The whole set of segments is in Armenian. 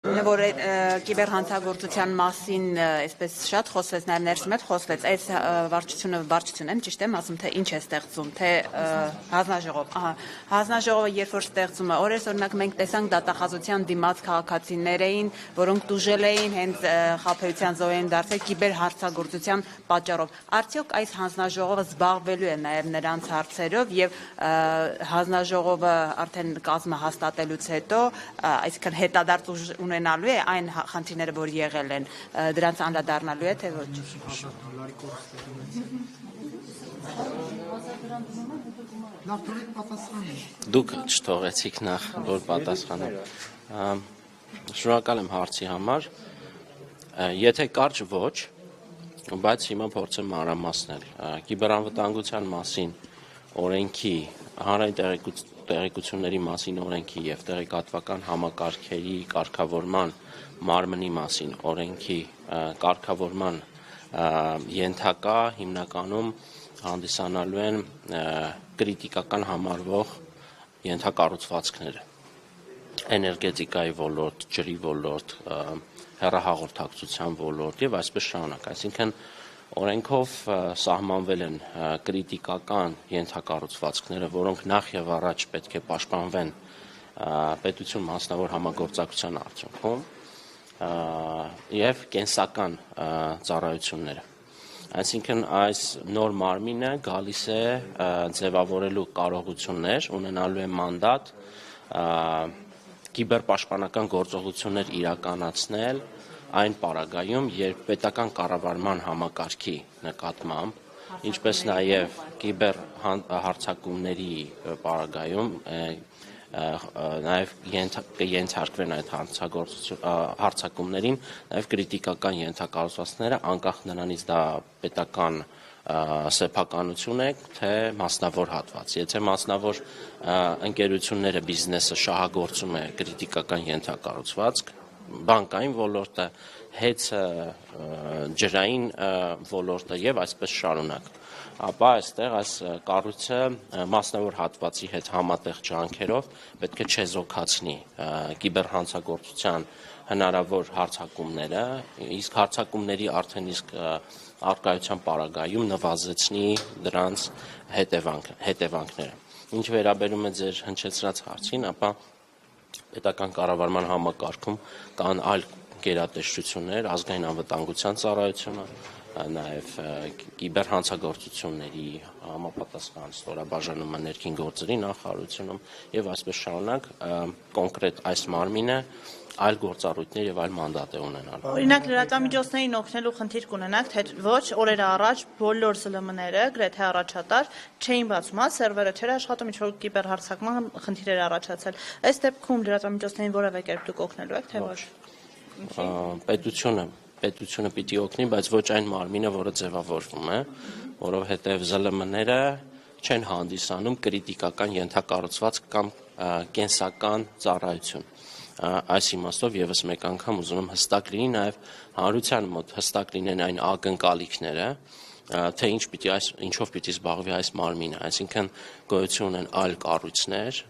Որ կիբերհանցագործության մասին այսպես շատ խոսվեց, նաև ներսում հետ խոսվեց, այս վարչություն եմ, ճիշտ եմ ասում, թե ինչ է ստեղծում, թե հանձնաժողով, հանձնաժողովը երբ որ ստեղծում է, օրես օրինակ մենք տեսանք դատախազության դիմաց քաղաքացիներ էին, որոնք տուժել էին, հենց խաբեության զոհ էին դարձել կիբերհանցագործության պատճառով։ Արդյոք այս հանձնաժողովը զբաղվելու է նաև նրանց հարցերով եւ հանձնաժողովը արդեն կազմը հաստատելուց հետո, այսինքն հետադարձ ունենալու է այն խնդիրները, որ եղել են, դրանց անդրադառնալու է, թե ոչ։ Դուք չթողեցիք նախ, որ պատասխանեմ։ Շնորհակալ եմ հարցի համար։ Եթե կարճ ոչ, բայց հիմա փորձեմ մանրամասնել։ Կիբերանվտանգության մասին օրենքի, հանրային տեղեկությունների մասին օրենքի եւ տեղեկատվական համակարգերի կարգավորման մարմնի մասին օրենքի կարգավորման ենթակա հիմնականում հանդիսանալու են կրիտիկական համարվող ենթակառուցվածքները էներգետիկայի ոլորտ, ջրի ոլորտ, հեռահաղորդակցության ոլորտ եւ այսպես շարունակ, այսինքն օրենքով սահմանվել են կրիտիկական ենթակառուցվածքները, որոնք նախ եւ առաջ պետք է պաշտպանվեն պետություն մասնավոր համագործակցության արդյունքում եւ կենսական ծառայությունները։ Այսինքն այս նոր մարմինը գալիս է ձևավորելու կարողություններ, ունենալու է մանդատ կիբերպաշտպանական գործողություններ իրականացնել այն պարագայում, երբ պետական կառավարման համակարգի նկատմամբ, ինչպես նաև կիբեր հարցակումների պարագայում, նաև կենթարկվեն այդ հարցակումներին, նաև կրիտիկական ենթակառուցվածքները, անկախ նրանից դա պետական սեփականություն է, թե մասնավոր հատված։ Եթե մասնավոր ընկերությունները, բիզնեսը շահագործում է կրիտիկական ենթակառուցվածք, բանկային ոլորտը, հեծը, ջրային ոլորտը եւ այսպես շարունակ, ապա այստեղ այս կառույցը մասնավոր հատվածի հետ համատեղ ջանքերով պետք է չեզոքացնի կիբերհանցագործության հնարավոր հարցակումները, իսկ հարցակումների արդեն իսկ արկայության պարագայում նվազեցնի դրանց հետևանքները։ Ինչ վերաբերում է ձեր հնչեցրած հարցին, ապա պետական կառավարման համակարգում կան այլ գերատեսչություններ, ազգային անվտանգության ծառայությունը, նաև կիբերհանցագործությունների համապատասխան ստորաբաժանումը ներքին գործերի նախարարությունում եւ այսպես շարունակ կոնկրետ այս մարմինը այլ գործառույթներ եւ այլ մանդատ է ունենալու։ Օրինակ լրատվամիջոցներին օգնելու խնդիր կունենաք, թե ոչ, օրեր առաջ բոլոր ԶԼՄ-ները գրեթե առաջատար չէին բացում, սերվերը չէր աշխատում, ինչ որ կիբերհարցակման խնդիր էր առաջացել։ Այս դեպքում լրատվամիջոցներին որևէ կերպ դուք օգնելու եք, թե ոչ։ Պետությունը պիտի օգնի, բայց ոչ այն մարմինը, որը ձևավորվում է, որովհետեւ ԶԼՄ-ները չեն հանդիսանում կրիտիկական ենթակառուցվածք կամ կենսական ծառայություն։ Այս իմաստով եւս մեկ անգամ ուզում եմ հստակ լինի, նաեւ հանրության մոտ հստակ լինեն այն ակնկալիքները, թե ինչով պիտի զբաղվի այս մարմինը, այսինքն գոյություն ունեն այլ կառույցներ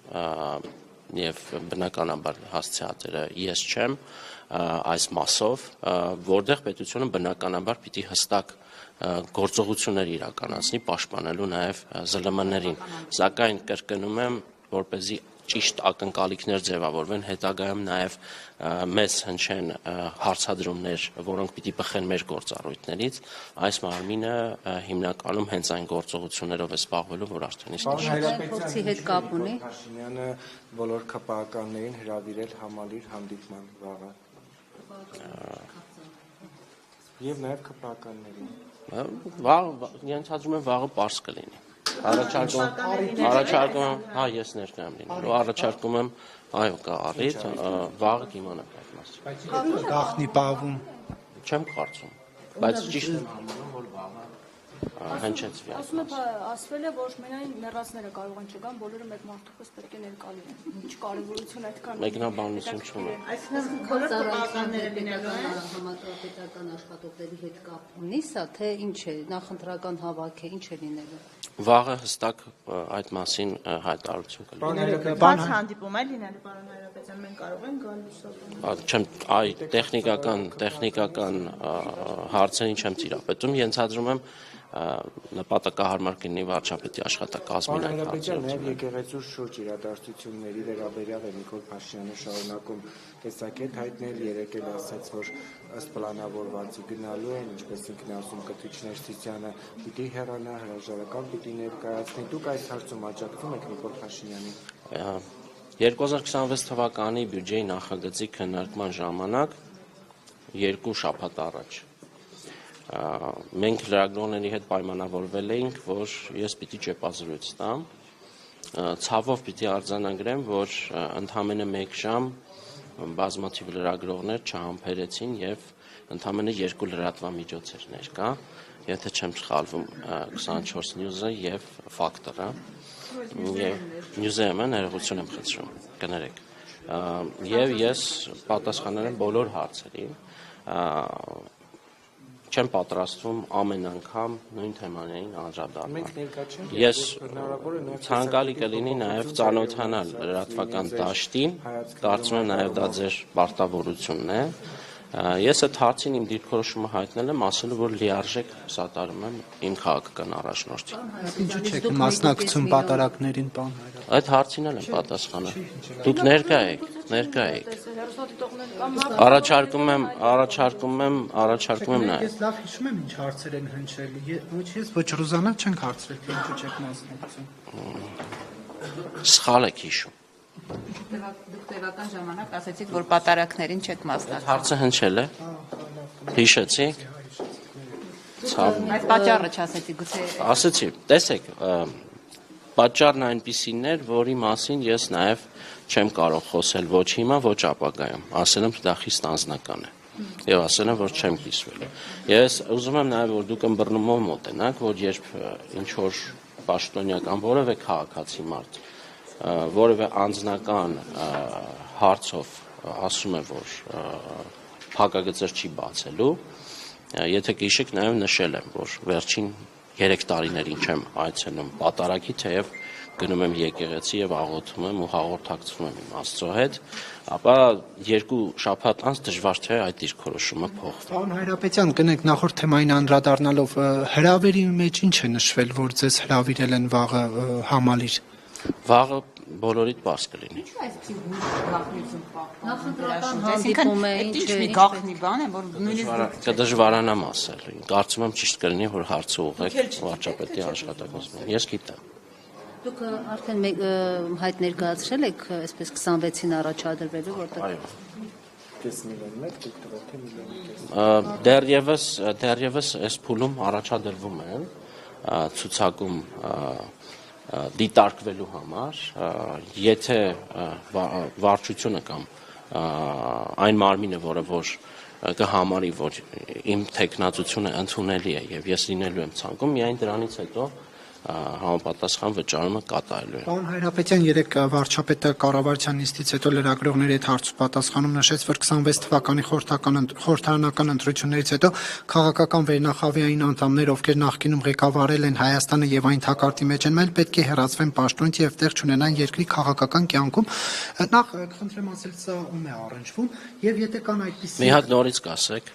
եւ բնականաբար հասցեատերը ես չեմ այս մասով, որտեղ պետությունը բնականաբար պիտի հստակ գործողություններ իրականացնի պաշտպանելու նաեւ ԶԼՄ-ներին, սակայն կրկնում եմ, որպեսզի ճիշտ ակնկալիքներ ձևավորվեն, հետագայում նաև մեզ հնչեն հարցադրումներ, որոնք պիտի բխեն մեր գործառույթներից, այս մարմինը հիմնականում հենց այն գործողություններով է զբաղվելու, որ արդեն իսկ Փորձի հետ կապ ունի։ Փաշինյանը բոլոր ՔՊԱ-ականներին հրավիրել համալիր հանդիպման վաղը։ Եվ նաև ՔՊԱ-ականներին։ Ենթադրում եմ վաղը պարզ կլինի։ Առաջարկում եմ, ես ներկայ եմ լինելու, առաջարկում եմ, այո, կա առիթ, վաղը կիմանաք այդ մասին։ Բայց գաղտնի պահվում չեմ կարծում, բայց ճիշտ եմ համարում, որ վաղը հնչեցվի։ Ասում եմ, ասվել է, որ միայն մեռածները կարող են չգան, բոլորը մեկ մարդու պես պետք է ներկա լինեն։ Ինչ կարևորություն այդքան մեկնաբանություն չունի։ Այսինքն բոլոր ԿՊԱ-ականները լինելու են համապետական աշխատողների հետ կապ ունի սա, թե ինչ է, նախընտրական հավաք է, ինչ է լինելու։ Վաղը հստակ այդ մասին հայտարարություն կլինի։ Բաց հանդիպում է լինելու, պարոն Հայրապետյան։ Հարապետյան, մենք կարող ենք գալ լուսաբանել։ Չեմ այ տեխնիկական հարցերին չեմ տիրապետում, ենթադրում եմ նպատակահարմար կլինի վարչապետի աշխատակազմին այդ Հանրապետյան հարցերը։ նաև եկեղեցու շուրջ իրադարձությունների վերաբերյալ է Նիկոլ Փաշինյանը շարունակում տեսակետ հայտնել, երեկ էլ ասաց, որ ըստ պլանավորվածի գնալու են, ինչպես ինքն ասում, Կթիչ Ներսիսյանը պիտի հեռանա, հրաժարական պիտի ներկայացնի։ Դուք այս հարցում աջակցում եք Նիկոլ Փաշինյանին։ 2026 թվականի բյուջեի նախագծի քննարկման ժամանակ 2 շաբաթ առաջ մենք լրագրողների հետ պայմանավորվել էինք, որ ես պիտի ճեպազրույց տամ, ցավով պիտի արձանագրեմ, որ ընդամենը 1 ժամ բազմաթիվ լրագրողներ չհամբերեցին եւ ընդամենը 2 լրատվամիջոց էր ներկա, եթե չեմ սխալվում 24 News-ը եւ Factor-ը, News-ը ներողություն եմ խնդրում, կներեք, եւ ես պատասխանել եմ բոլոր հարցերին, չեմ պատրաստվում ամեն անգամ նույն թեմաներին անդրադառնալ։ Ես ցանկալի կլինի նաև ծանոթանալ լրատվական դաշտին, կարծում եմ նաև դա ձեր պարտավորությունն է։ Ես այդ հարցին իմ դիրքորոշումը հայտնել եմ, ասելով, որ լիարժեք սատարում եմ իմ քաղաքական առաջնորդին։ Ինչու՞ չեք մասնակցում պատարակներին, պարոն Հայրապետյան։ Այդ հարցին էլ եմ պատասխանել։ Դուք ներկա եք։ Առաջարկում եմ նաև։ Ես լավ հիշում եմ ինչ հարցեր են հնչել։ Ոչ ես, ոչ Ռուզանա չենք հարցրել, թե ինչու չեք մասնակցում։ Սխալ եք հիշում։ Դուք տևական ժամանակ ասացիք, որ պատարակներին չեք մասնակցում։ Հարցը հնչել է։ Հիշեցիք։ Ցավ։ Բայց պատճառը չասեցիք, գուցե Ասացի, տեսեք, պատճառն այնպիսին էր, որի մասին ես նաև չեմ կարող խոսել ոչ հիմա, ոչ ապագայում։ Ասել եմ, դա խիստ անձնական է։ Եվ ասել եմ, որ չեմ կիսվել։ Ես ուզում եմ նաև, որ դուք ըմբռնումով մոտենաք, որ երբ ինչ որ պաշտոնյական որևէ քաղաքացի մարդ որևէ անձնական հարցով ասում է, որ փակագծեր չի բացելու, եթե կհիշեք, նաև նշել եմ, որ վերջին 3 տարիներին չեմ այցելում պատարակի, թեև գնում եմ եկեղեցի եւ աղոթում եմ ու հաղորդակցվում եմ իմ Աստծո հետ, ապա 2 շաբաթ անց դժվար թե այդ դիրքորոշումը փոխվի։ Պարոն Հայրապետյան, կնեք նախորդ թեմային անդրադառնալով հրավերի մեջ ինչ է նշվել, որ ձեզ հրավիրել են վաղը համալիր։ Վաղը բոլորիդ բաց կլինի։ Նախընտրական հանդիպում է, ինչ մի գաղտնի բան է, որ նույնիսկ Կդժվարանամ ասել։ Կարծում եմ ճիշտ կլինի, որ հարցը ուղղեք վարչապետի աշխատակազմին։ Ես գիտեմ։ Դուք արդեն հայտ ներկայացրել եք այսպես 26-ին առաջադրվելու, որտեղ Այո։ Կես միլիոն մեկ, դուք տվեք թե միլիոն կես։ Դեռևս այս փուլում առաջադրվում են ցուցակում դիտարկվելու համար, եթե վարչությունը կամ այն մարմինը, որը որ կհամարի, որ իմ թեկնածությունը ընդունելի է եւ ես լինելու եմ ցանկում, միայն դրանից հետո համապատասխան վճարումը կատարելու է։ Պարոն Հայրապետյան, երեք վարչապետը կառավարության նիստից հետո լրագրողների հետ հարց ու պատասխանում նշեց, որ 26 թվականի խորհրդարանական ընտրություններից հետո քաղաքական վերնախավային անդամներ, ովքեր նախկինում ղեկավարել են Հայաստանը եւ այն թակարդի մեջ են մել, պետք է հեռացվեն պաշտոնից եւ տեղ չունենան երկրի քաղաքական կյանքում։ Նախ խնդրեմ ասել, սա ում է առնչվում եւ եթե կան այդպիսի Մի հատ նորից կասեք,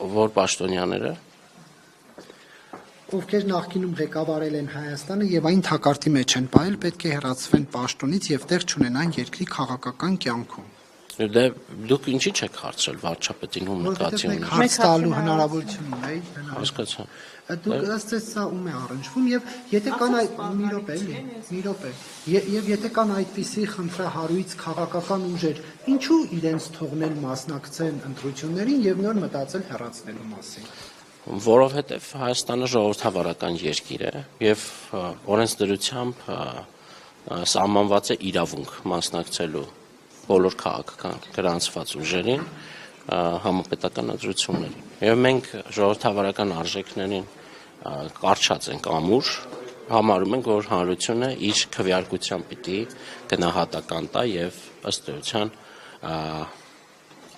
որ պաշտոնյաները ովքեր նախկինում ղեկավարել են Հայաստանը եւ այն թակարդի մեջ են ողել, պետք է հեռացվեն պաշտոնից եւ տեղ չունենան երկրի քաղաքական կյանքում։ Դե դուք ինչի՞ չեք հարցրել վարչապետին ում նկատի ունի։ Հարց տալու հնարավորություն ունեի։ Հասկացա։ Դուք ըստ սա ում է առնչվում եւ եթե կան այդ մի րոպե եւ եթե կան այդպիսի խնդրահարույց քաղաքական ուժեր, ինչու իրենց թողնել մասնակցեն ընտրություններին եւ նոր մտածել հեռացնելու մասին։ Որովհետև Հայաստանը ժողովրդավարական երկիր է եւ օրենսդրությամբ սահմանված է իրավունք մասնակցելու բոլոր քաղաքական գրանցված ուժերին համապետական ընտրություններին։ Եվ մենք ժողովրդավարական արժեքներին կարճած ենք ամուր, համարում ենք, որ հանրությունը իր քվեարկությամբ պիտի գնահատական տա եւ ըստ էության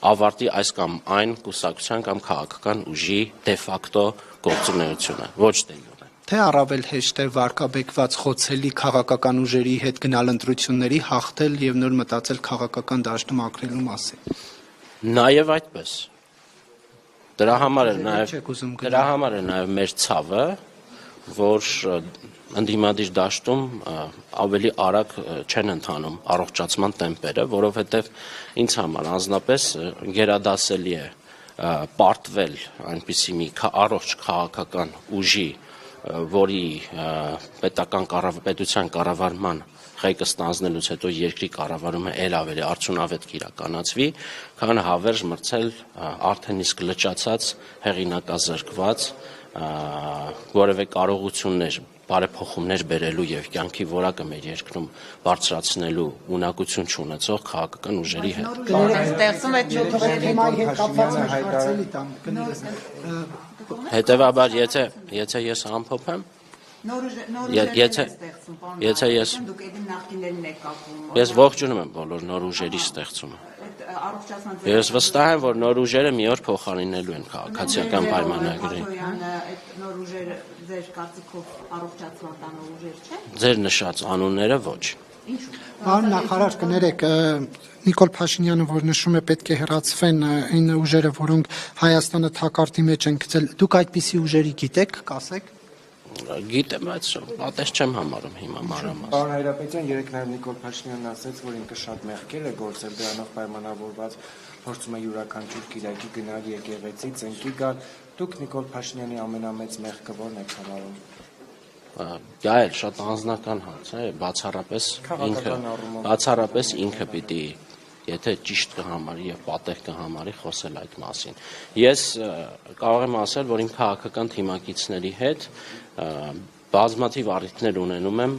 ավարտի այս կամ այն կուսակցության կամ քաղաքական ուժի դե ֆակտո գործունեությունը, ոչ դե յուրե, թե առավել հեշտ է վարկաբեկված խոցելի քաղաքական ուժերի հետ գնալ ընտրությունների, հաղթել եւ նոր մտածել քաղաքական դաշտում ապրելու մասին։ Նաև այդպես։ Դրա համար է չեք ուզում գնալ։ Դրա համար է նաև մեր ցավը, որ ընդդիմադիր դաշտում ավելի արագ չեն ընթանում առողջացման տեմպերը, որովհետև ինձ համար անձնապես գերադասելի է պարտվել այնպիսի մի առողջ քաղաքական ուժի, որի պետության կառավարման ղեկը ստանձնելուց հետո երկրի կառավարումը ել ավելի արդյունավետ կիրականացվի, քան հավերժ մրցել արդեն իսկ լճացած, հեղինակազրկված, որևէ կարողություններ, բարեփոխումներ բերելու եւ կյանքի որակը մեր երկրում բարձրացնելու ունակություն չունեցող քաղաքական ուժերի հետ։ Ստեղծում է Հետևաբար, եթե ես ամփոփեմ, եթե ես ողջունում եմ բոլոր նոր ուժերի ստեղծումը։ Ես վստահ եմ, որ նոր ուժերը մի օր փոխարինելու են քաղաքացիական պայմանագրին։ Նոր ուժերը ձեր կարծիքով առողջացման տանող ուժեր չեն։ Ձեր նշած անունները ոչ։ Պարոն նախարար, կներեք, Նիկոլ Փաշինյանը, որ նշում է պետք է հեռացվեն այն ուժերը, որոնք Հայաստանը թակարդի մեջ են գցել, դուք այդպիսի ուժերի գիտեք, կասեք։ Գիտեմ, բայց պատես չեմ համարում հիմա մանրամասն։ Պարոն Հայրապետյան, երեկ նաև Նիկոլ Փաշինյանն ասաց, որ ինքը շատ մեղքեր է գործել, դրանով պայմանավորված փորձում է յուրաքանչյուր կիրակի գնալ եկեղեցի, ծնկի գալ։ Դուք Նիկոլ Փաշինյանի ամենամեծ մեղքը ո՞րն եք համարում։ Դա էլ շատ անձնական հարց է, բացառապես ինքը պիտի, եթե ճիշտ կհամարի եւ պատեհ կհամարի խոսել այդ մասին։ Ես կարող եմ ասել, որ իմ քաղաքական թիմակիցների հետ բազմաթիվ առիթներ ունենում եմ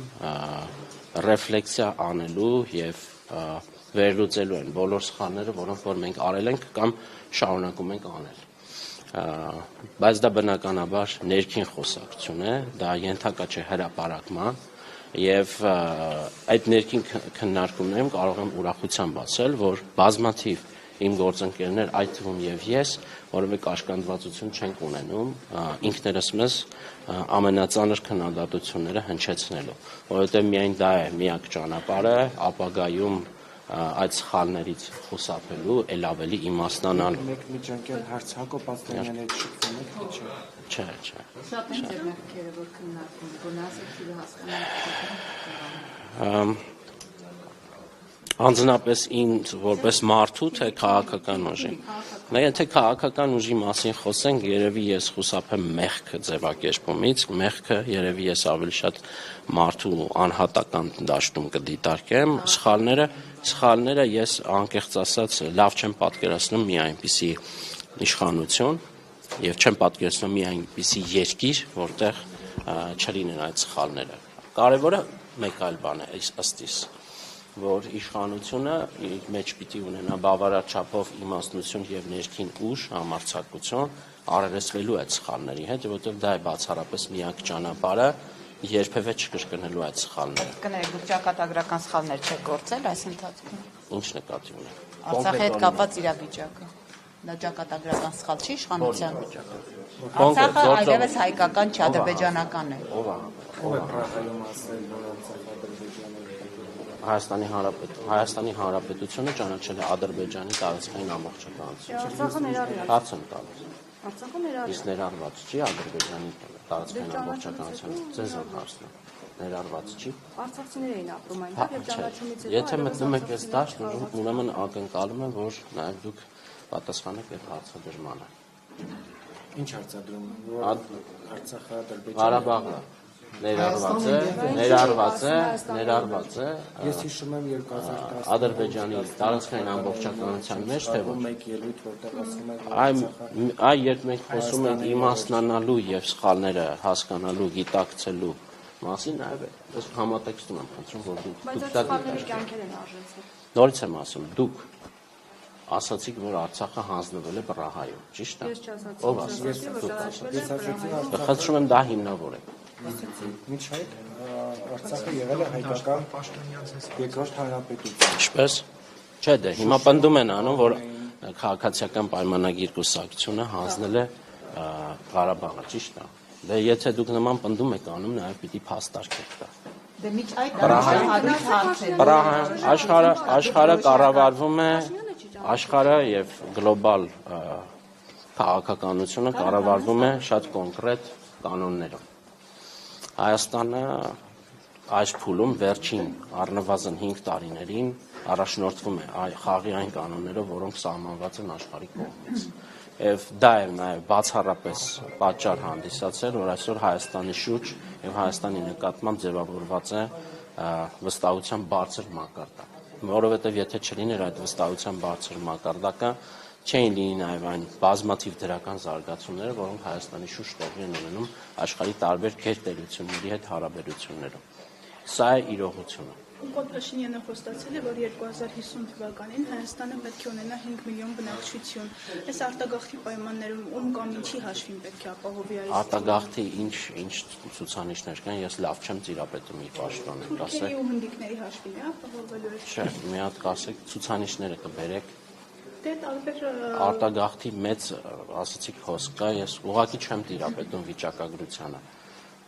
ռեֆլեքսիա անելու եւ վերլուծելու են բոլոր սխալները, որոնք որ մենք արել ենք կամ շարունակում ենք անել։ Բայց դա բնականաբար ներքին խոսակցություն է, դա ենթակա չէ հրապարակման եւ այդ ներքին քննարկումներում կարող եմ ուրախությամբ ասել, որ բազմաթիվ իմ գործընկերներ, այդ թվում եւ ես, որովհետեւ կաշկանդվածություն չենք ունենում ինքներս մեզ ամենածանր քննադատությունները հնչեցնելու, որովհետեւ միայն դա է միակ ճանապարհը ապագայում այդ սխալներից խուսափելու, ել ավելի իմաստնանալու։ Մեկ միջանկյալ հարց Հակոբ Աստանյանի հետ շփվում եք, թե չէ։ Չէ։ Շատ են ձեր մեղքերը, որ քննարկում, գոնասեցի հասկանալու։ Անձնապես ինձ որպես մարդու, թե քաղաքական ուժի։ Եթե քաղաքական ուժի մասին խոսենք, երևի ես խուսափեմ մեղքը ձևակերպումից, մեղքը երևի ես ավելի շատ մարդու անհատական դաշտում կդիտարկեմ, սխալները ես անկեղծ ասած լավ չեմ պատկերացնում մի այնպիսի իշխանություն եւ չեմ պատկերացնում մի այնպիսի երկիր, որտեղ չլինեն այդ սխալները։ Կարևորը մեկ այլ բան է, ըստ իս, որ իշխանությունը իր մեջ պիտի ունենա բավարար չափով իմաստնություն եւ ներքին ուժ, համարձակություն առերեսվելու այդ սխալների հետ, որովհետեւ դա է բացառապես միակ ճանապարհը երբևէ չկրկնելու այդ սխալները։ Կներեք, դուք ճակատագրական սխալներ չեք գործել այս ընթացքում։ Ինչ նկատի ունեք։ Արցախի հետ կապված իրավիճակը։ Դա ճակատագրական սխալ չի իշխանության։ Կոնկրետ Արցախը այլևս հայկական չի, ադրբեջանական է։ Ով է Պրահայում ասել, որ Արցախը ադրբեջանի Հայաստանի Հանրապետությունը ճանաչել է Ադրբեջանի տարածքային ամբողջականություն։ Արցախը ներառյալ։ Հարցը տալիս։ Արցախը ներառյալ։ Իսկ ներառված չի Ադրբեջանի տարածքային ամբողջականությունը։ Ձեզ ով հարցն է։ Ներառված չի։ Արցախցիներ էին ապրում այնտեղ եւ ճանաչումից հետո Եթե մտնում եք այս դաշտ, ուրեմն ակնկալում եմ, որ նաև դուք պատասխանեք այդ հարցադրմանը։ ինչ հարցադրում, որ Արցախը Ադրբեջանի Ղարաբաղը ներառված է Ես հիշում եմ 2010 Ադրբեջանի տարածքային ամբողջականության մեջ, թե ոչ։ մեկ ելույթ, որտեղ ասում եք Այ երբ մենք խոսում ենք իմաստնանալու եւ սխալները հասկանալու, գիտակցելու մասին, այո, ես համատեքստում եմ խնդրում, որ դուք Բայց դա այդ սխալները գիտեք։ կյանքեր են արժեցել։ Նորից եմ ասում, դուք ասացիք, որ Արցախը հանձնվել է Պրահայում, ճիշտ է։ Ես չասացի, Ով ես ասաց։ ասացի, որ ճանաչվել է Պրահայում։ Խնդրում եմ դա հիմնավորեք։ Ինչ այդ Արցախը եղել է հայկական երկրորդ հանրապետություն։ Ինչպես։ Չէ, դե հիմա պնդում են անում, որ քաղաքացիական պայմանագիր կուսակցությունը հանձնել է Ղարաբաղը, ճիշտ է։ Դե եթե դուք նման պնդում եք անում, նաև պիտի փաստարկ եք տա։ Դե միջ այդ հարցը հարցեր։ Աշխարհը կառավարվում է աշխարհը եւ գլոբալ քաղաքականությունը կառավարվում է շատ կոնկրետ կանոններով։ Հայաստանը այս փուլում վերջին առնվազն 5 տարիներին առաջնորդվում է խաղի այն կանոններով, որոնք սահմանված են աշխարհի կողմից։ Եվ դա է նաև բացառապես պատճառ հանդիսացել, որ այսօր Հայաստանի շուրջ եւ Հայաստանի նկատմամբ ձևավորված է վստահության բարձր մակարդակ, որովհետեւ եթե չլիներ այդ վստահության բարձր մակարդակը, չէին լինի նաև այն բազմաթիվ դրական զարգացումները, որոնք Հայաստանի շուրջ տեղի են ունենում աշխարհի տարբեր գերտերությունների հետ հարաբերություններում։ Սա է իրողությունը։ Նիկոլ Փաշինյանը խոստացել է, որ 2050 թվականին Հայաստանը պետք է ունենա 5 միլիոն բնակչություն։ Այս արտագաղթի պայմաններում ում կամ ինչի հաշվին պետք է ապահովի այս արտագաղթի ինչ ցուցանիշներ կան, ես լավ չեմ ծիրապետում իր պաշտոնը, ասեք։ Ու հնդիկների հաշվին է ապահովելու։ Չէ, մի հատ կասեք ցուցանիշները կբերեք։ Դե տարբեր արտագաղթի մեծ, ասացիք խոսք կա, ես ուղղակի չեմ ծիրապետում վիճակագրությանը։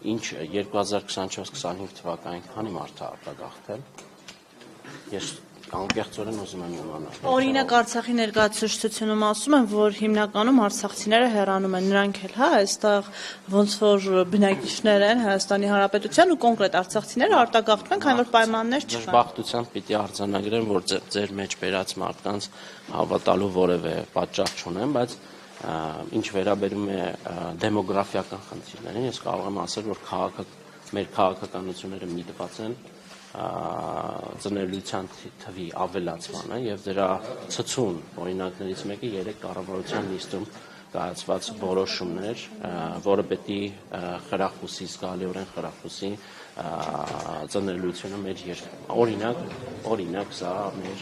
Ինչ 2024-25 թվականին քանի մարդ է արտագաղթել։ Ես անկեղծորեն ուզում եմ իմանալ։ Օրինակ Արցախի ներկայացուցչությունում ասում են, որ հիմնականում արցախցիները հեռանում են, նրանք էլ, հա, այստեղ ոնց որ բնակիչներ են Հայաստանի Հանրապետության ու կոնկրետ արցախցիները արտագաղթում են, քանի որ պայմաններ չկան։ Դժբախտությամբ պիտի արձանագրեմ, որ ձեր մեջ բերած մարդկանց հավատալու որևէ պատճառ չունեմ, բայց ինչ վերաբերում է դեմոգրաֆիական խնդիրներին, ես կարող եմ ասել, որ մեր քաղաքականությունները միտված են ծնելիության թվի ավելացմանը եւ դրա ցցուն օրինակներից մեկը 3 կառավարության նիստում կայացված որոշումներ, որը պետք է խրախուսի, զգալիորեն խրախուսի ծնելիությունը մեր երկրում։ Օրինակ սա մեր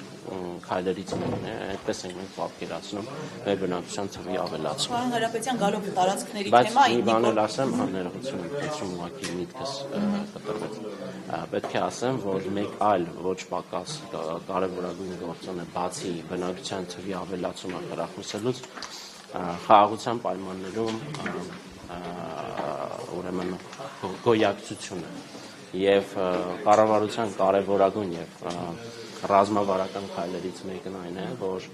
քայլերից մեկն է, այդպես ենք մենք պատկերացնում մեր բնակչության թվի ավելացումը։ Պարոն Հարապետյան, գալով տարածքների Բայց թեմային, մի բան էլ ասեմ, ներողություն, փոխում ուղղակի միտքս կտրվեց։ Պետք է ասեմ, որ մեկ այլ ոչ պակաս կարևորագույն գործոն է բացի բնակչության թվի ավելացումը խրախուսելուց խաղաղության պայմաններում ուրեմն գոյակցությունը եւ կառավարության կարևորագույն եւ ռազմավարական քայլերից մեկն այն է, որ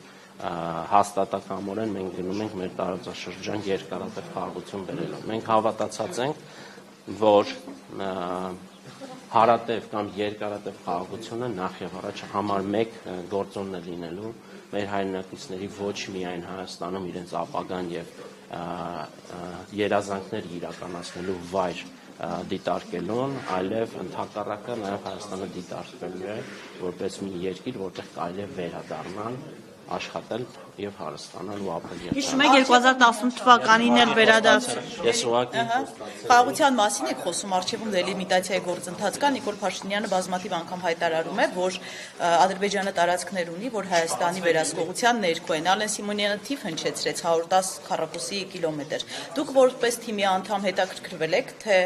հաստատակամորեն մենք գնում ենք մեր տարածաշրջան երկարատև խաղաղություն բերելու։ Մենք հավատացած ենք, որ հարատև կամ երկարատև խաղաղությունը նախ եւ առաջ համար մեկ գործոնն է լինելու մեր հայրենակիցների ոչ միայն Հայաստանում իրենց ապագան եւ երազանքներ իրականացնելու վայր դիտարկելուն, այլև ընդհակառակը նաև Հայաստանը դիտարկվելու է որպես մի երկիր, որտեղ կարելի է վերադառնալ, աշխատել եւ հարստանալ ու ապրել երկրում։ Հիշում եք 2018 թվականին էլ վերադարձել։ Ես ուղղակի խաղաղության մասին եք խոսում, արխիվում դելիմիտացիայի գործընթաց կա, Նիկոլ Փաշինյանը բազմաթիվ անգամ հայտարարում է, որ Ադրբեջանը տարածքներ ունի, որ Հայաստանի վերահսկողության ներքո են։ Ալեն Սիմոնյանը թիվ հնչեցրեց 110 քառակուսի կիլոմետր։ Դուք որպես թիմի անդամ հետաքրքրվել եք, թե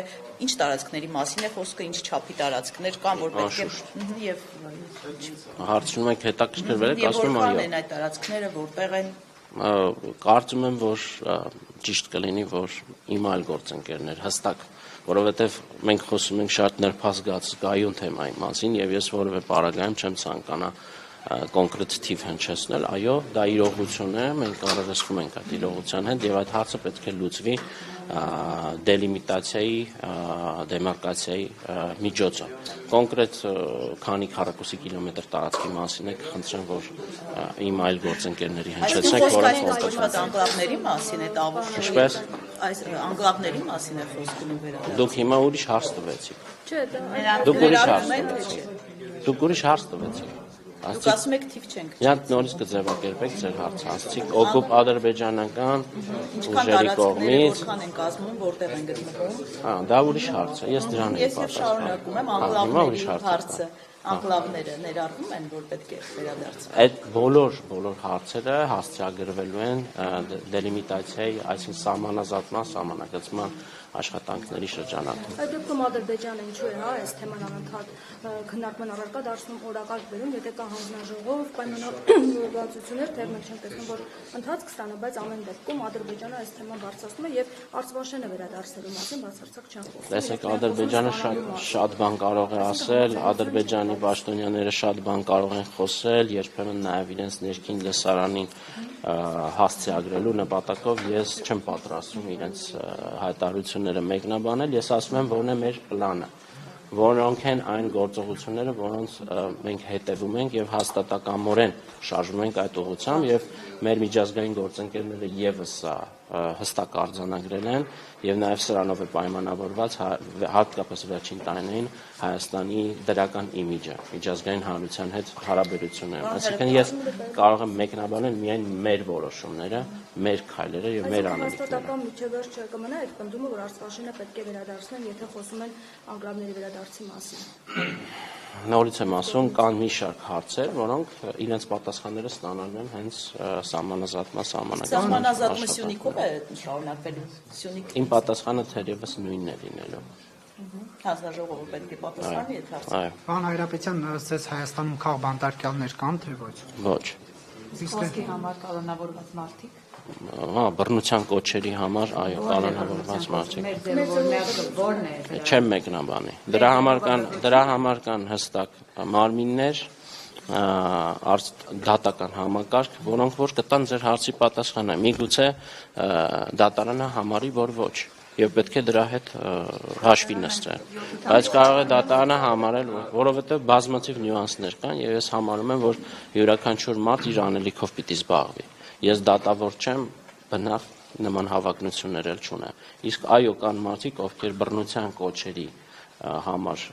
ինչ տարածքների մասին է խոսքը, ինչ չափի տարածքներ կան, որ պետք է եւ հարցնում եք հետաքրքրվել եք, ասում եմ այո։ Որտեղ են այդ տարածքները, որտեղ են։ Կարծում եմ, որ ճիշտ կլինի, որ իմ այլ գործընկերներ հստակ, որովհետև մենք խոսում ենք շատ նրբազգայուն թեմայի մասին եւ ես որևէ պարագայում չեմ ցանկանա կոնկրետ թիվ հնչեցնել, այո, դա իրողություն է, մենք կառավարվում ենք այդ իրողության հետ եւ այդ հարցը պետք է լուծվի դելիմիտացիայի, դեմարկացիայի միջոցով։ Կոնկրետ քանի քառակուսի կիլոմետր տարածքի մասին եք, խնդրեմ, որ իմ այլ գործընկերների հնչեցնեք, որոնք կոչված անկլավների մասին է տավուշ։ Ինչպես այս անկլավների մասին է խոսքում վերաբերում։ Դուք հիմա ուրիշ հարց տվեցիք։ Չէ, Դուք ուրիշ հարց տվեցիք։ Դուք ասում եք թիվ չենք։ Իրանք նորից կձևակերպեք ձեր հարցը, ասացիք օկուպ ադրբեջանական ուժերի կողմից։ Որքան են կազմում, որտեղ են գտնվում։ Հա, դա ուրիշ հարց է, ես դրան եմ Ես եւ շարունակում եմ անկլավների հարցը։ Անկլավները ներառվում են, որ պետք է վերադարձվեն։ Այդ բոլոր հարցերը հասցեագրվելու են դելիմիտացիայի, այսինքն սահմանազատման, սահմանագծման աշխատանքների շրջանակում։ Այդ դեպքում Ադրբեջանը ինչու է, այս թեման անընդհատ քննարկման առարկա դարձնում օրակարգ բերում, եթե կա հանձնաժողով, պայմանավորվածություններ, թե մենք չենք տեսնում, որ ընթացք ստանա, բայց ամեն դեպքում Ադրբեջանը այս թեման բարձրացնում է եւ Արցախաշենը վերադարձնելու մասին բացարձակ չեն խոսում։ Տեսեք, Ադրբեջանը շատ բան կարող է ասել, Ադրբեջանի պաշտոնյաները շատ բան կարող են խոսել, երբեմն նաև իրենց ներքին լսարանին հասցեագրելու նպատակով ես չեմ պատրաստվում իրենց հայտարարությունները մեկնաբանել, ես ասում եմ, որն է մեր պլանը, որոնք են այն գործողությունները, որոնց մենք հետևում ենք եւ հաստատակամորեն շարժվում ենք այդ ուղղությամբ եւ մեր միջազգային գործընկերները եւս սա հստակ արձանագրել են եւ նաեւ սրանով է պայմանավորված հատկապես վերջին տարիներին Հայաստանի դրական իմիջը միջազգային հանրության հետ հարաբերություններում, այսինքն ես կարող եմ մեկնաբանել միայն մեր որոշումները, մեր քայլերը եւ մեր անելիքները։ Հաստատակամ միջևերջ կմնա այդ պնդումը, որ Արցախաշենը պետք է վերադարձնեն, եթե խոսում են անկլավների վերադարձի մասին։ Նորից եմ ասում, կան մի շարք հարցեր, որոնք իրենց պատասխանները ստանալու են հենց սահմանազատման Սահմանազատումը Սյունիքում է շարունակվելու։ Սյունիք Իմ պատասխանը թերևս նույնն է լինելու։ հանձնաժողովը պետք է պատասխանի այդ հարցը։ Այո, Պարոն Հայրապետյան, ըստ Հայաստանում քաղբանտարկյալներ կան, թե ոչ։ ոչ։ Խոսքի համար կանոնավորված մարդիկ։ Բռնության կոչերի համար, այո, կանոնավորված մարդիկ։ Մեր ձևավորները ո՞րն է։ Չեմ մեկնաբանի։ Դրա համար կան հստակ մարմիններ, դատական համակարգ, որոնք որ կտան ձեր հարցի պատասխանը։ Միգուցե դատարանը համարի, որ ոչ, եւ պետք է դրա հետ հաշվի նստել։ Բայց կարող է դատարանը համարել, որովհետեւ բազմաթիվ նյուանսներ կան, եւ ես համարում եմ, որ յուրաքանչյուր մարդ իր անելիքով պիտի զբաղվի։ Ես դատավոր չեմ, բնավ նման հավակնություններ էլ չունեմ։ Իսկ այո, կան մարդիկ, ովքեր բռնության կոչերի համար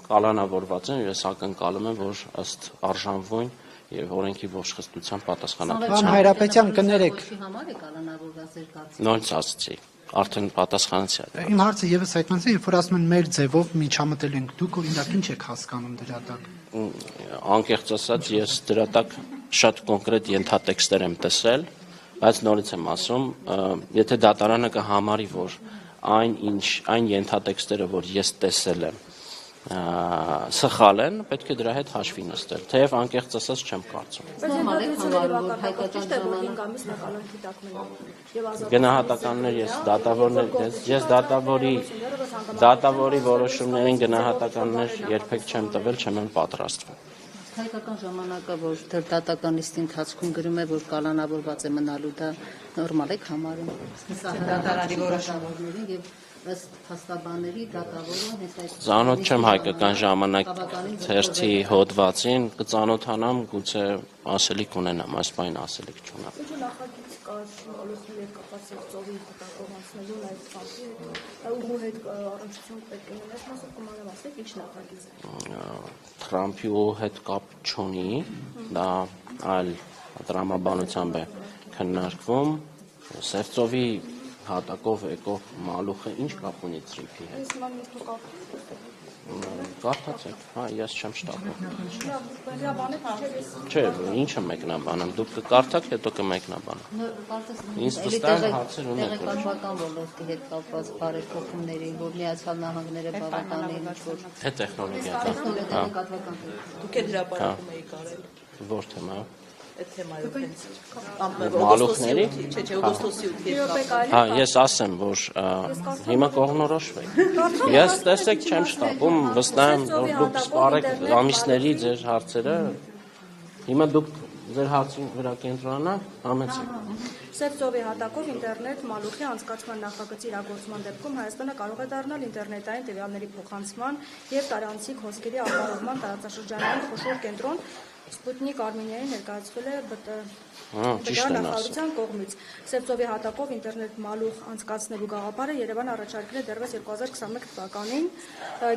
կալանավորված են, ես ակնկալում եմ, որ ըստ արժանվույն եւ օրենքի ողջխստության պատասխանատվություն։ Պարոն Հայրապետյան, կներեք։ Համար է կանոնավորված ձեր կարծիքով։ Նույնց ասացի, արդեն պատասխանեցի։ Իմ հարցը եւս այդպես է, երբ որ ասում են մեր ձևով միջամտել ենք, դուք օրինակ ինչ եք հասկանում դրա տակ։ Անկեղծ ասած, ես դրա տակ շատ կոնկրետ ենթատեքստեր եմ տեսել, բայց նորից եմ ասում, եթե դատարանը կհամարի, որ այն ենթատեքստերը, որ ես տեսել եմ, սխալ են, պետք է դրա հետ հաշվի նստել, թեև անկեղծ ասած չեմ կարծում։ Գնահատականներ ես դատավորի որոշումներին գնահատականներ երբեք չեմ տվել, չեմ էլ պատրաստվում։ Հայկական ժամանակը, որ դատական նիստի ընթացքում գրում է, որ կալանավորված է մնալու, դա նորմալ է համարում։ Դատարանի որոշումներին եւ ըստ փաստաբանների դատավորը հենց այդ Ծանոթ չեմ հայկական ժամանակ թերթի հոդվածին, կծանոթանամ, գուցե ասելիք ունենամ, այս բան ասելիք չունեմ։ Ինչ նախագիծ կար շինարարությունների կապված ծովի հետաքրքիր անցնելու այդ ֆակտի ու հետ առնչություն պետք է ունենալ, մասը կմանրամասնեք ինչ նախագիծ է։ Թրամփի հետ կապ չունի, դա այլ տրամաբանությամբ է քննարկվում, Սևծովի հատակով եկող մալուխը ինչ կապ ունի Թրամփի հետ։ Կարդացեք, հա, ես չեմ շտապում։ Չէ, ինչը մեկնաբանեմ, դուք կկարդաք, հետո կմեկնաբանեմ։ Ինձ վստահ հարցեր ունեք։ տեղեկատվական ոլորտի հետ կապված բարեփոխումների, որ Միացյալ Նահանգները բավականին ինչ-որ Թե տեխնոլոգիական։ Դուք էլ հրապարակում եք արել Որ թեմա։ այդ թեմայով հենց Մալուխների։ Չէ, օգոստոսի 8-ին։ Հա, ես ասեմ, որ հիմա կողմնորոշվեք։ Ես տեսեք չեմ շտապում, վստահ եմ, որ դուք սպառեք ամիսների ձեր հարցերը։ Հիմա դուք ձեր հարցին վրա կենտրոնանաք, համեցեք։ Սևծովի հատակով ինտերնետ մալուխի անցկացման նախագծի իրագործման դեպքում Հայաստանը կարող է դառնալ ինտերնետային տվյալների փոխանցման եւ տարանցիկ հոսքերի ապահովման տարածաշրջանային խոշոր կենտրոն Սպուտնիկ Արմենիայի ներկայացվել է ԲՏ նախարարության կողմից։ Սևծովի հատակով ինտերնետ մալուխ անցկացնելու գաղափարը Երևանը առաջարկել է դեռևս 2021 թվականին։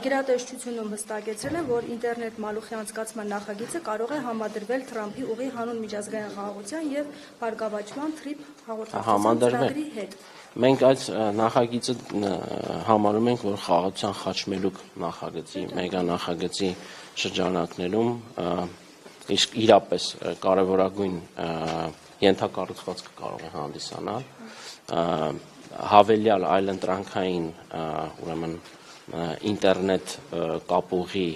Գերատեսչությունում հստակեցրել են, որ ինտերնետ մալուխի անցկացման նախագիծը կարող է համադրվել Թրամփի ուղի հանուն միջազգային խաղաղության եւ բարգավաճման TRIP հաղորդակցության ծրագրի հետ։ Մենք այդ նախագիծը համարում ենք, որ խաղաղության խաչմերուկ նախագծի, մեգա նախագծի շրջանակներում իսկ իրապես կարևորագույն ենթակառուցվածքը կարող է հանդիսանալ հավելյալ այլընտրանքային ուրեմն ինտերնետ կապուղի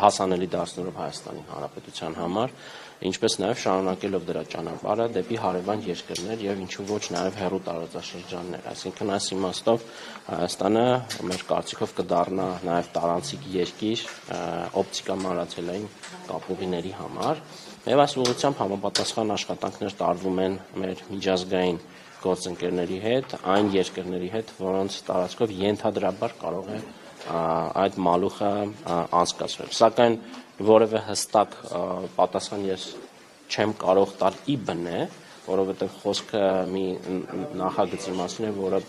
հասանելի դարձնելով Հայաստանի Հանրապետության համար, ինչպես նաև շարունակելով դրա ճանապարհը դեպի հարևան երկրներ եւ ինչու ոչ նաև հեռու տարածաշրջաններ, այսինքն այս իմաստով Հայաստանը մեր կարծիքով կդառնա նաև տարանցիկ երկիր օպտիկամանրացելային կապուղիների համար եւ այս ուղղությամբ համապատասխան աշխատանքներ տարվում են մեր միջազգային գործընկերների հետ, այն երկրների հետ, որոնց տարածքով ենթադրաբար կարող է այդ մալուխը անցկացվել։ Սակայն որևէ հստակ պատասխան ես չեմ կարող տալ ի բնե, որովհետև խոսքը մի նախագծի մասին է, որը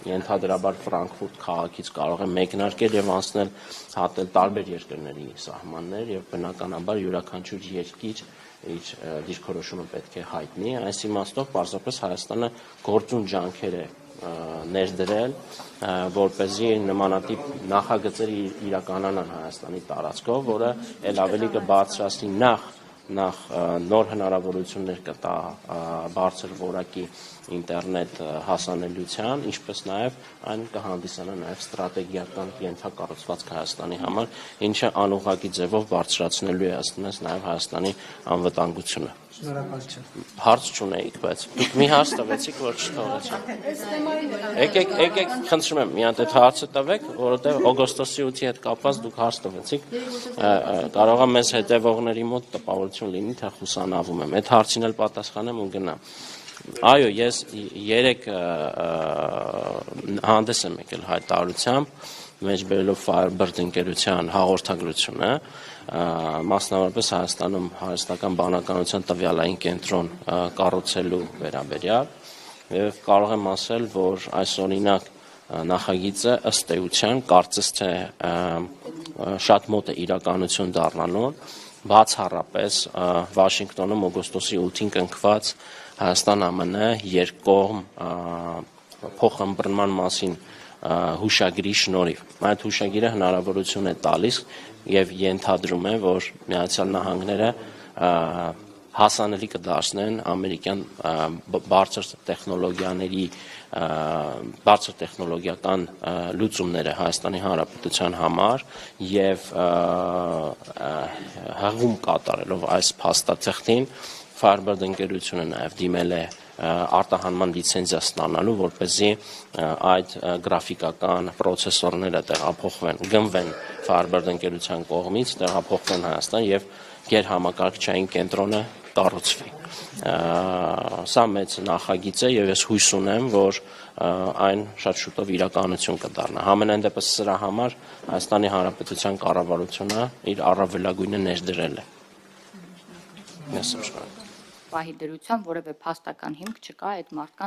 ենթադրաբար Ֆրանկֆուրտ քաղաքից կարող է մեկնարկել եւ անցնել հատել տարբեր երկրների սահմաններ եւ բնականաբար յուրաքանչյուր երկիր իր դիրքորոշումը պետք է հայտնի։ Այս իմաստով պարզապես Հայաստանը գործուն ջանքեր է ներդրել, որպեսզի նմանատիպ նախագծեր իրականանան Հայաստանի տարածքով, որը ել ավելի կբարձրացնի նախ նոր հնարավորություններ կտա բարձր որակի ինտերնետ հասանելիության, ինչպես նաև այն կհանդիսանա նաև ստրատեգիական ենթակառուցվածք Հայաստանի համար, ինչը անուղղակի ձևով բարձրացնելու է ըստ մեզ նաև Հայաստանի անվտանգությունը։ Շնորհակալություն։ Հարց չունեիք, բայց դուք մի հարց տվեցիք, որ չթողեցիք։ Եկեք, խնդրում եմ, մի հատ այդ հարցը տվեք, որովհետև օգոստոսի 8-ի հետ կապված դուք հարց տվեցիք, կարող է մեզ հետևողների մոտ տպավորություն լինի, թե խուսանավում եմ։ Այդ հարցին էլ պատասխանեմ ու գնամ։ Այո, ես երեք հանդես եմ եկել հայտարարությամբ, մեջբերելով Firebird ընկերության հաղորդագրությունը, մասնավորապես Հայաստանում հարստական բանականության տվյալային կենտրոն կառուցելու վերաբերյալ եւ կարող եմ ասել, որ այսօրինակ նախագիծը ըստ էության կարծես թե շատ մոտ է իրականություն դառնալուն, բացառապես Վաշինգտոնում օգոստոսի 8-ին կնքված Հայաստան-ԱՄՆ երկկողմ փոխըմբռնման մասին հուշագրի շնորհիվ։ Այդ հուշագիրը հնարավորություն է տալիս եւ ենթադրում է, որ Միացյալ Նահանգները հասանելի կդարձնեն ամերիկյան բարձր տեխնոլոգիական լուծումները Հայաստանի Հանրապետության համար եւ հղում կատարելով այս փաստաթղթին Firebird ընկերությունը նաև դիմել է արտահանման լիցենզիա ստանալու, որպեսզի այդ գրաֆիկական պրոցեսորները տեղափոխվեն, գնվեն Firebird ընկերության կողմից, տեղափոխվեն Հայաստան եւ գերհամակարգչային կենտրոնը կառուցվի։ Սա մեծ նախագիծ է եւ ես հույս ունեմ, որ այն շատ շուտով իրականություն կդառնա։ Համենայն դեպս սրա համար Հայաստանի Հանրապետության կառավարությունը իր առավելագույնը ներդրել է։ Պահի դրության որևէ փաստական հիմք չկա այդ մարդկանց